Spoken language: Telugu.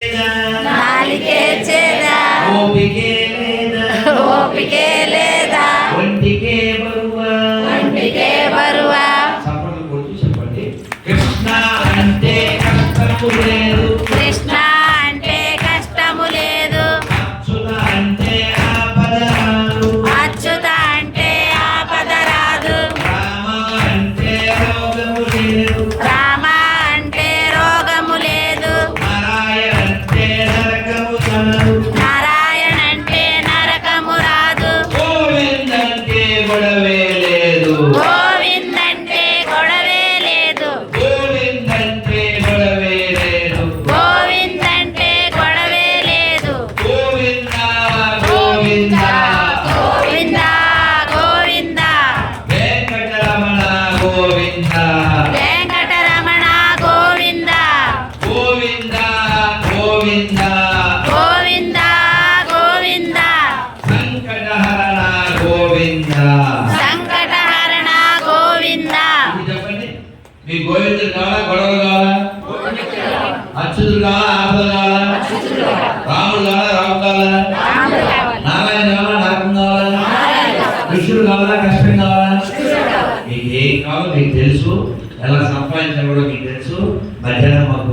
నాలికే చేదా ఓపికే లేదా ఓపికే లేదా ఒంటికే బరువా చప్పట్లు కొడుతూ చెప్పండి. కృష్ణ అంటే కష్టము లేదు, కృష్ణ అంటే కష్టము లేదు, అచ్యుత అంటే ఆపద రాదు, అచ్యుత అంటే ఆపద రాదు, రామ అంటే రోగము లేదు, రామ అంటే రోగము లేదు, నారాయణ అంటే నరకము తనదు, నారాయణ అంటే నరకము రాదు, గోవింద అంటే గొడవే లేదు, గోవింద్ అంటే గొడవే లేదు, గోవింద అంటే గొడవే లేదు, గోవింద్ అంటే గొడవే లేదు, గోవింద గోవింద గోవింద గోవింద వెంకటరమణ గోవింద వెంకటరమణ గోవింద గోవింద గోవింద గోవింద గోవింద సంకటహరణ గోవింద. సంకటహరణ గోవింద. ఇది చెప్పండి, మీ గోవిందుడు కావాలా గొడవలు కావాలా, అచ్యుతుడు కావాలా ఆపద కావాలా, రాముడు కావాలా రాము కావాలా, నారాయణ కావాలా నరకం కావాలా, కృష్ణుడు కావాలా కష్టం కావాలా, మీకు ఏం కావాలో మీకు తెలుసు, ఎలా సంపాదించాలో కూడా మీకు తెలుసు. మధ్యాహ్నం మాకు